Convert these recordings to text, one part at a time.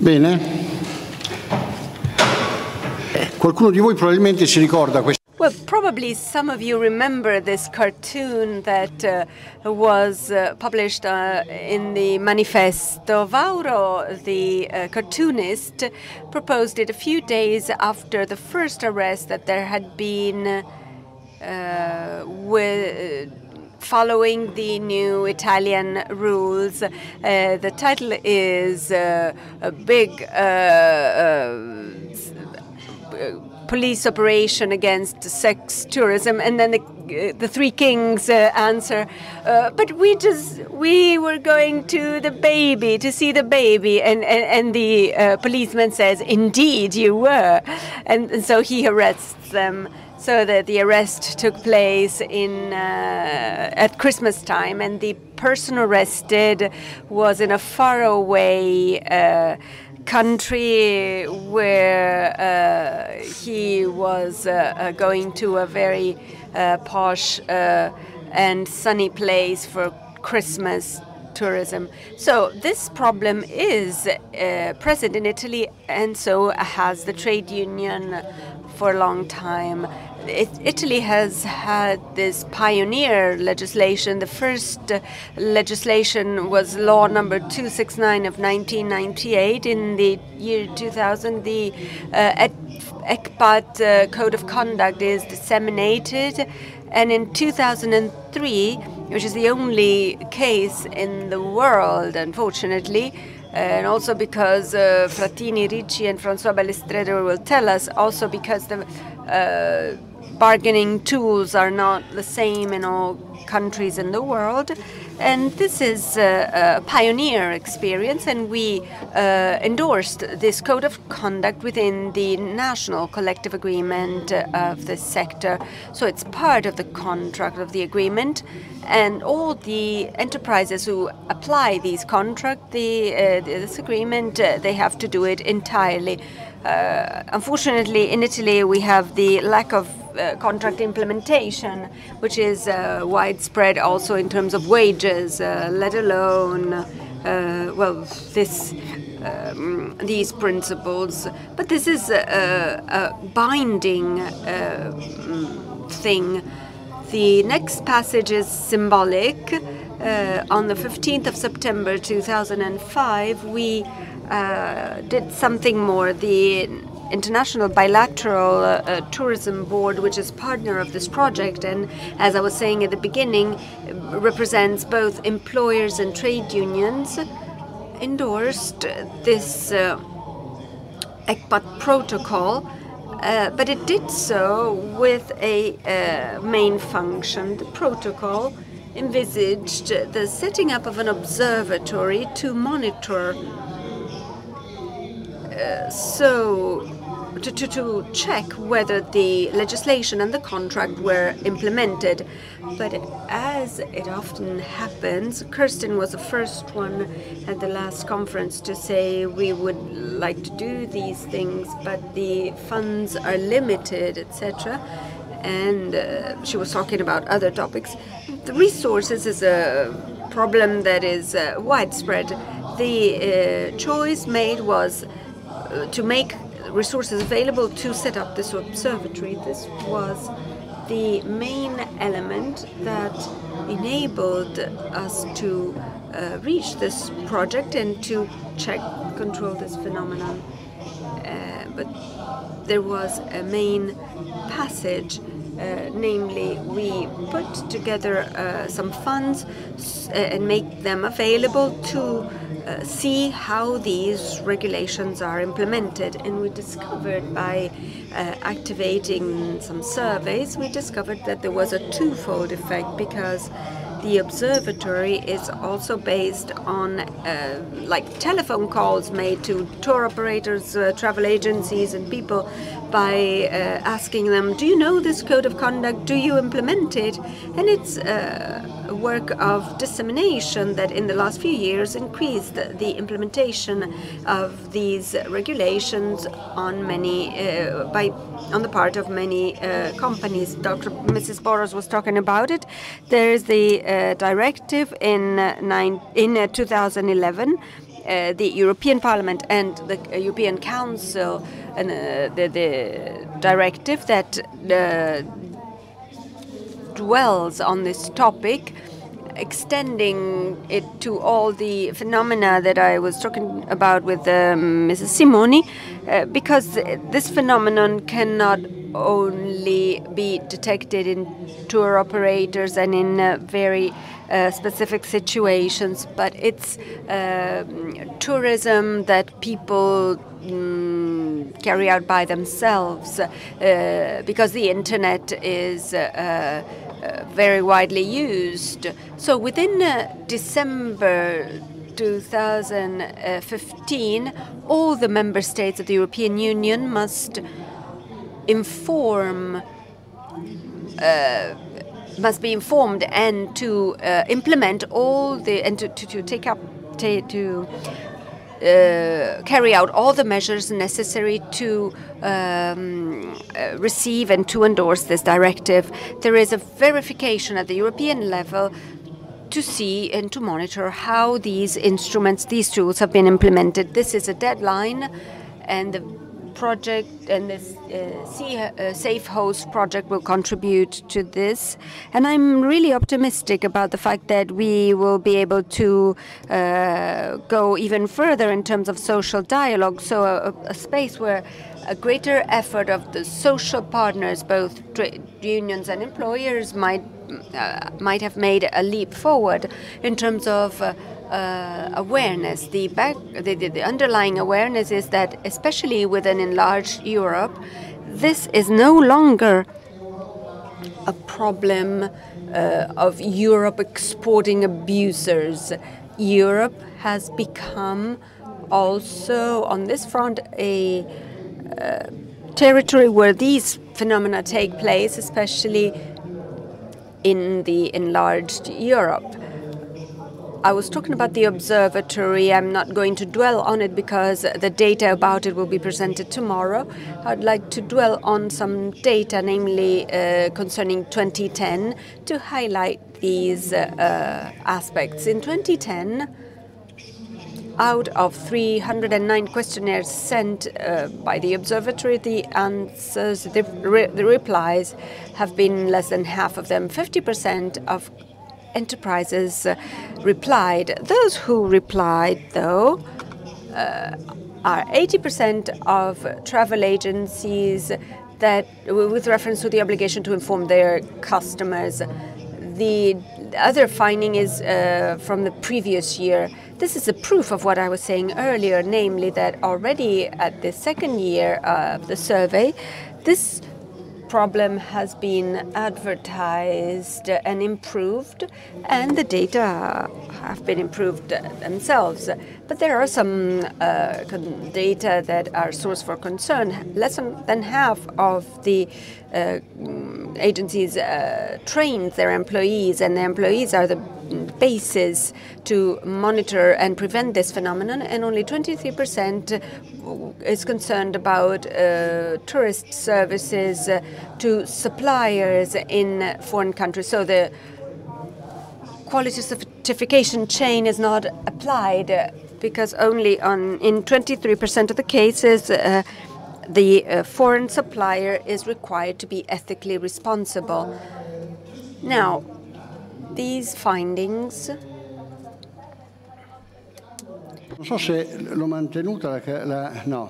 Bene. Qualcuno di voi probabilmente si ricorda questo. Well, probably some of you remember this cartoon that was published in the Manifesto. Vauro, the cartoonist, proposed it a few days after the first arrest that there had been following the new Italian rules. The title is a big police operation against sex tourism, and then the three kings answer, but we were going to see the baby, and the policeman says, indeed you were, and so he arrests them. So that the arrest took place at Christmas time, and the person arrested was in a faraway country where he was going to a very posh and sunny place for Christmas tourism. So this problem is present in Italy, and so has the trade union for a long time. Italy has had this pioneer legislation. The first legislation was law number 269 of 1998. In the year 2000, the ECPAT Code of Conduct is disseminated. And in 2003, which is the only case in the world, unfortunately, and also because Frattini, Ricci, and François Balestrero will tell us, also because the bargaining tools are not the same in all countries in the world. And this is a pioneer experience, and we endorsed this code of conduct within the national collective agreement of the sector. So it's part of the contract of the agreement, and all the enterprises who apply these contracts, this agreement, they have to do it entirely. Unfortunately, in Italy, we have the lack of contract implementation, which is widespread also in terms of wages, let alone, these principles. But this is a binding thing. The next passage is symbolic. On the 15th of September 2005, we did something more. The International Bilateral Tourism Board, which is partner of this project, and as I was saying at the beginning, represents both employers and trade unions, endorsed this ECPAT protocol, but it did so with a main function. The protocol envisaged the setting up of an observatory to monitor to check whether the legislation and the contract were implemented. But as it often happens, Kirsten was the first one at the last conference to say we would like to do these things, but the funds are limited, etc. And she was talking about other topics. The resources is a problem that is widespread. The choice made was to make resources available to set up this observatory. This was the main element that enabled us to reach this project and to control this phenomenon. But there was a main passage, namely we put together some funds and make them available to see how these regulations are implemented. And we discovered by activating some surveys, we discovered that there was a twofold effect, because the observatory is also based on like telephone calls made to tour operators, travel agencies and people by asking them, do you know this code of conduct? Do you implement it? And it's a work of dissemination that in the last few years increased the implementation of these regulations on the part of many companies. Mrs. Boros was talking about it. There is the directive in 2011 the European Parliament and the European Council and the directive that dwells on this topic, extending it to all the phenomena that I was talking about with Mrs. Simoni, because this phenomenon cannot only be detected in tour operators and in very specific situations, but it's tourism that people carry out by themselves, because the internet is very widely used. So within December 2015, all the member states of the European Union must be informed and to implement all the and to carry out all the measures necessary to receive and to endorse this directive. There is a verification at the European level to see and to monitor how these instruments, these tools have been implemented. This is a deadline, and the project and this Safe Host project will contribute to this. And I'm really optimistic about the fact that we will be able to go even further in terms of social dialogue, so a space where a greater effort of the social partners, both trade unions and employers, might have made a leap forward in terms of awareness. The underlying awareness is that, especially with an enlarged Europe, this is no longer a problem of Europe exporting abusers. Europe has become also, on this front, a territory where these phenomena take place, especially in the enlarged Europe. I was talking about the observatory. I'm not going to dwell on it because the data about it will be presented tomorrow. I'd like to dwell on some data, namely concerning 2010, to highlight these aspects. In 2010, out of 309 questionnaires sent by the observatory, the answers, the replies have been less than half of them. 50% of enterprises replied. Those who replied, though, are 80% of travel agencies that, with reference to the obligation to inform their customers. The other finding is from the previous year. This is a proof of what I was saying earlier, namely that already at the second year of the survey, this problem has been advertised and improved, and the data have been improved themselves. But there are some data that are source for concern. Less than half of the agencies train their employees, and the employees are the basis to monitor and prevent this phenomenon, and only 23% is concerned about tourist services to suppliers in foreign countries. So the quality certification chain is not applied because only in 23% of the cases the foreign supplier is required to be ethically responsible. Now, these findings. Non so se l'ho mantenuta no.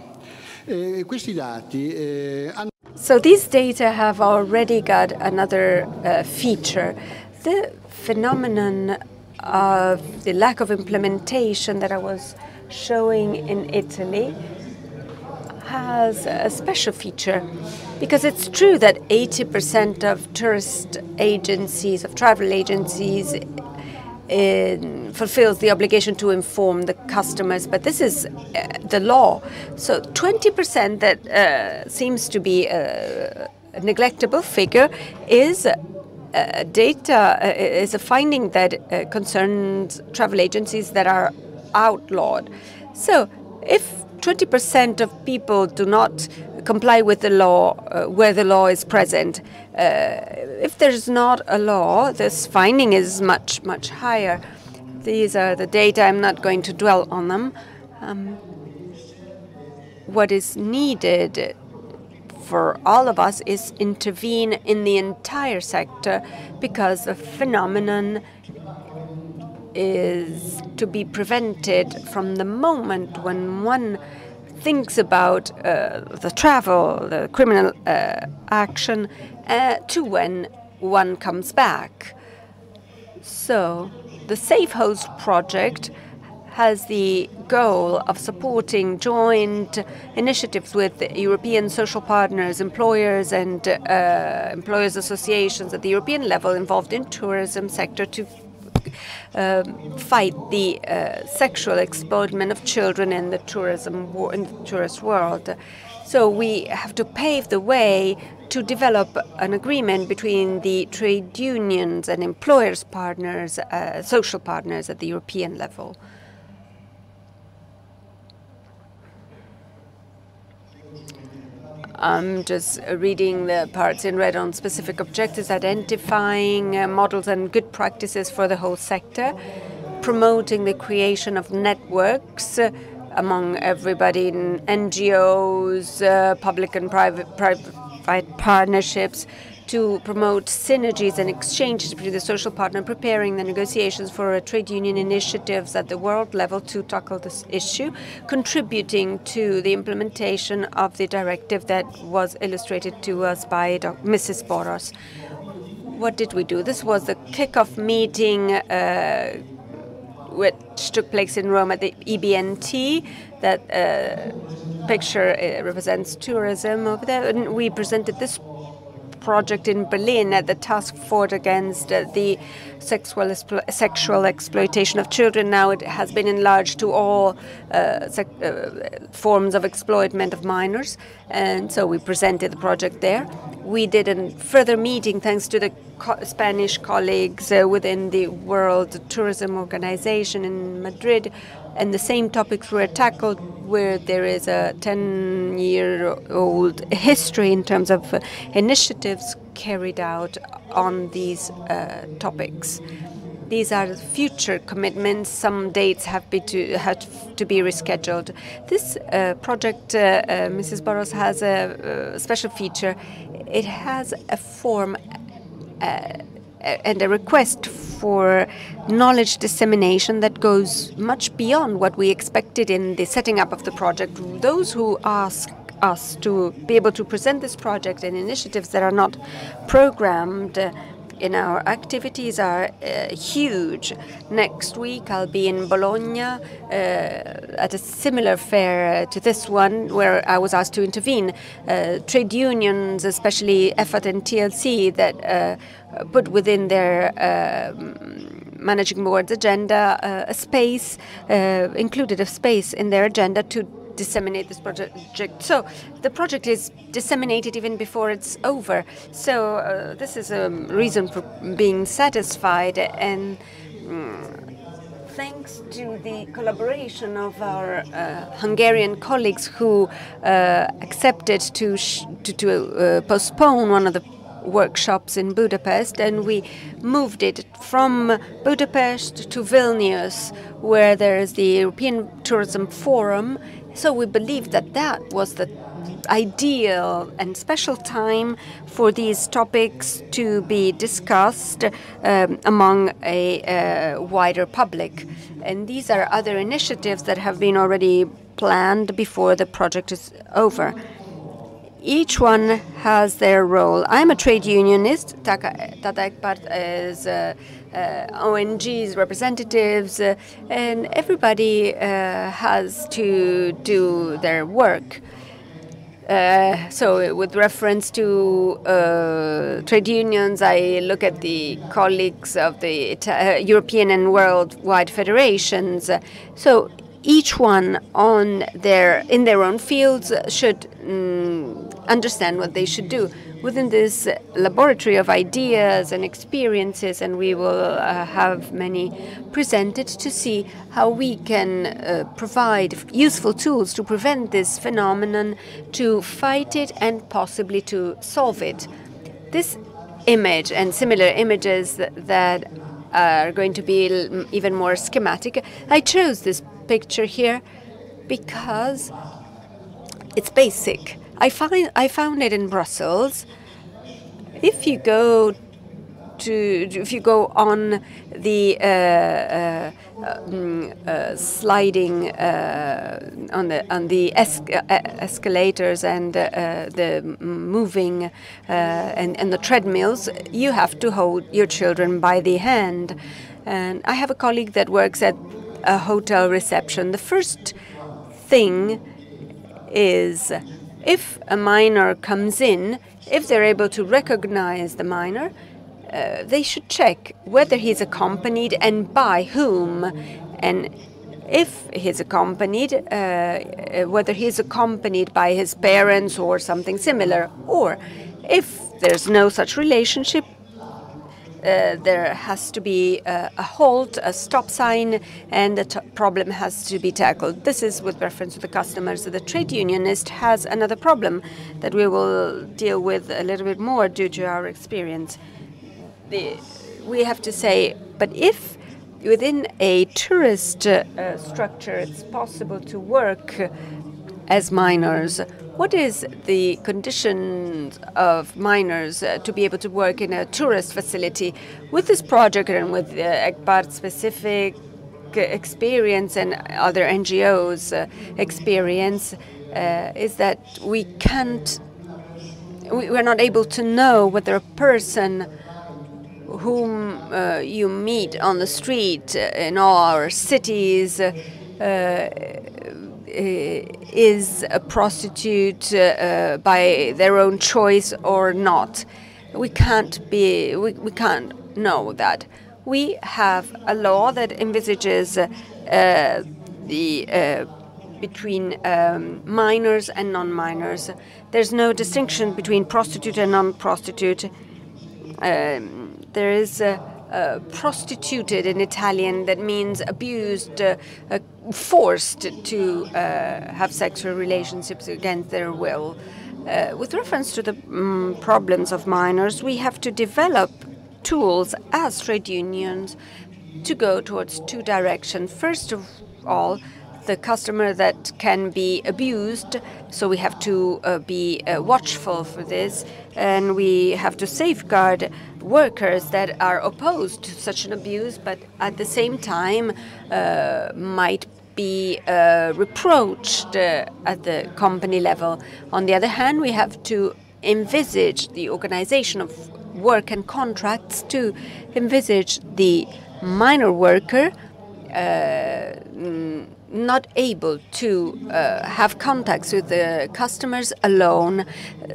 Questi dati hanno. So these data have already got another feature. The phenomenon of the lack of implementation that I was showing in Italy has a special feature, because it's true that 80% of tourist agencies, of travel agencies, fulfills the obligation to inform the customers, but this is the law. So 20% that seems to be a neglectable figure is is a finding that concerns travel agencies that are outlawed. So if 20% of people do not comply with the law where the law is present, if there's not a law, this finding is much, much higher. These are the data. I'm not going to dwell on them. What is needed for all of us is intervene in the entire sector, because the phenomenon is to be prevented from the moment when one thinks about the travel, the criminal action, to when one comes back. So the Safe Host project has the goal of supporting joint initiatives with European social partners, employers, and employers' associations at the European level involved in tourism sector to fight the sexual exploitation of children in the tourist world. So we have to pave the way to develop an agreement between the trade unions and employers' partners, social partners at the European level. I'm just reading the parts in red on specific objectives, identifying models and good practices for the whole sector, promoting the creation of networks among everybody in NGOs, public and private partnerships, to promote synergies and exchanges between the social partner, preparing the negotiations for trade union initiatives at the world level to tackle this issue, contributing to the implementation of the directive that was illustrated to us by Mrs. Boros. What did we do? This was the kickoff meeting which took place in Rome at the EBNT. That picture represents tourism over there. And we presented this project in Berlin at the task force against the sexual exploitation of children. Now it has been enlarged to all forms of exploitment of minors, and so we presented the project there. We did a further meeting thanks to the Spanish colleagues within the World Tourism Organization in Madrid, and the same topics were tackled, where there is a 10-year-old history in terms of initiatives carried out on these topics. These are future commitments. Some dates have to be rescheduled. This project, Mrs. Boros, has a special feature. It has a form and a request for knowledge dissemination that goes much beyond what we expected in the setting up of the project. Those who ask us to be able to present this project and initiatives that are not programmed in our activities are huge. Next week I'll be in Bologna at a similar fair to this one, where I was asked to intervene. Trade unions, especially EFAT and TLC, that put within their managing board's agenda included a space in their agenda to disseminate this project. So the project is disseminated even before it's over. So this is a reason for being satisfied, and thanks to the collaboration of our Hungarian colleagues who accepted to postpone one of the workshops in Budapest, and we moved it from Budapest to Vilnius, where there is the European Tourism Forum. So we believe that that was the ideal and special time for these topics to be discussed among a wider public. And these are other initiatives that have been already planned before the project is over. Each one has their role. I'm a trade unionist. Tata Ekpart is ONG's representatives, and everybody has to do their work. So with reference to trade unions, I look at the colleagues of the European and worldwide federations. So each one in their own fields should understand what they should do within this laboratory of ideas and experiences, and we will have many presented to see how we can provide useful tools to prevent this phenomenon, to fight it, and possibly to solve it. This image and similar images that are going to be even more schematic. I chose this picture here because it's basic. I found it in Brussels. If you go on the sliding on the escalators and the moving and the treadmills, you have to hold your children by the hand. And I have a colleague that works at a hotel reception. The first thing is, if a minor comes in, if they're able to recognize the minor, they should check whether he's accompanied and by whom, and if he's accompanied, whether he's accompanied by his parents or something similar, or if there's no such relationship, there has to be a halt, a stop sign, and the problem has to be tackled. This is with reference to the customers. The trade unionist has another problem that we will deal with a little bit more due to our experience. We have to say, but if within a tourist structure it's possible to work as minors, what is the conditions of minors to be able to work in a tourist facility? With this project and with ECPAT-specific experience and other NGOs' experience, is that we're not able to know whether a person whom you meet on the street in all our cities is a prostitute by their own choice or not. We can't know that. We have a law that envisages between minors and non-minors. There's no distinction between prostitute and non-prostitute. There is prostituted in Italian, that means abused, forced to have sexual relationships against their will. With reference to the problems of minors, we have to develop tools as trade unions to go towards two directions. First of all, the customer that can be abused, so we have to be watchful for this, and we have to safeguard workers that are opposed to such an abuse, but at the same time might be reproached at the company level. On the other hand, we have to envisage the organization of work and contracts to envisage the minor worker not able to have contacts with the customers alone.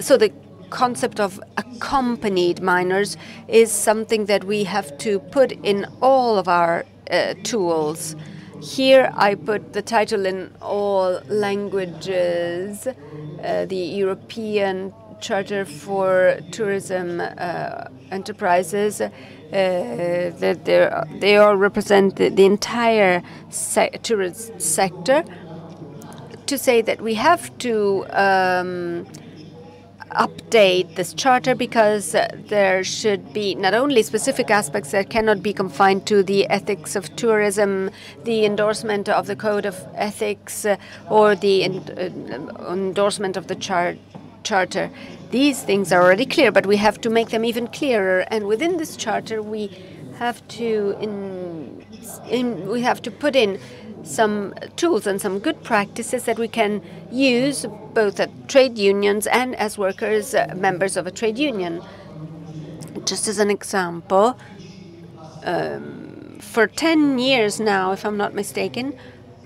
So the concept of accompanied minors is something that we have to put in all of our tools. Here I put the title in all languages, the European Charter for Tourism Enterprises. They all represent the entire tourist sector, to say that we have to update this charter, because there should be not only specific aspects that cannot be confined to the ethics of tourism, the endorsement of the code of ethics, or the endorsement of the charter. These things are already clear, but we have to make them even clearer. And within this charter, we have to put in some tools and some good practices that we can use both at trade unions and as workers, members of a trade union. Just as an example, for 10 years now, if I'm not mistaken,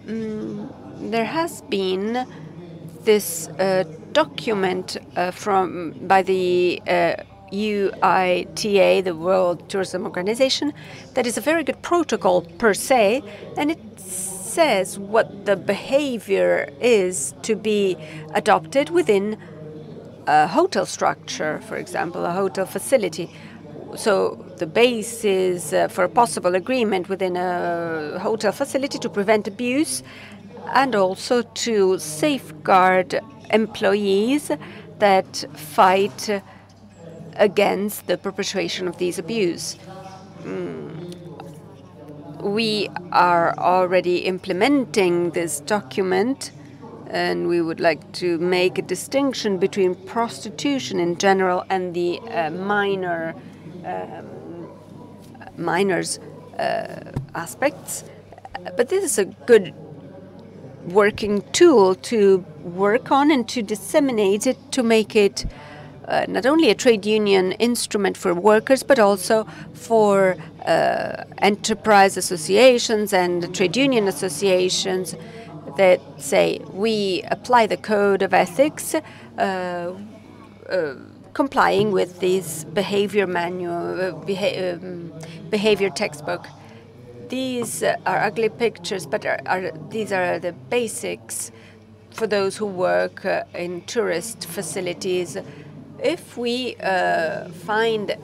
there has been this document by the UITA, the World Tourism Organization, that is a very good protocol per se, and it says what the behavior is to be adopted within a hotel structure, for example, a hotel facility. So the basis for a possible agreement within a hotel facility to prevent abuse, and also to safeguard employees that fight against the perpetration of these abuse. we are already implementing this document, and we would like to make a distinction between prostitution in general and the minors aspects. But this is a good working tool to work on and to disseminate it, to make it not only a trade union instrument for workers, but also for enterprise associations and trade union associations that say we apply the code of ethics, complying with this behavior manual, behavior textbook. These are ugly pictures, but these are the basics for those who work in tourist facilities. If we find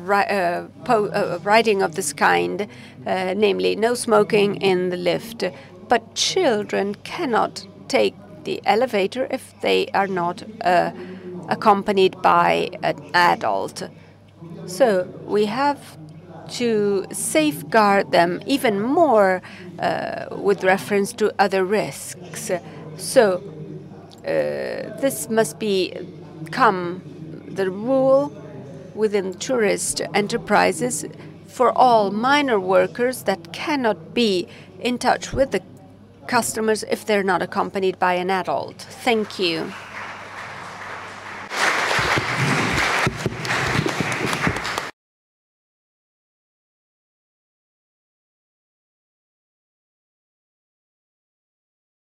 writing of this kind, namely no smoking in the lift, but children cannot take the elevator if they are not accompanied by an adult. So we have to safeguard them even more with reference to other risks. So this must become the rule within tourist enterprises for all minor workers that cannot be in touch with the customers if they're not accompanied by an adult. Thank you.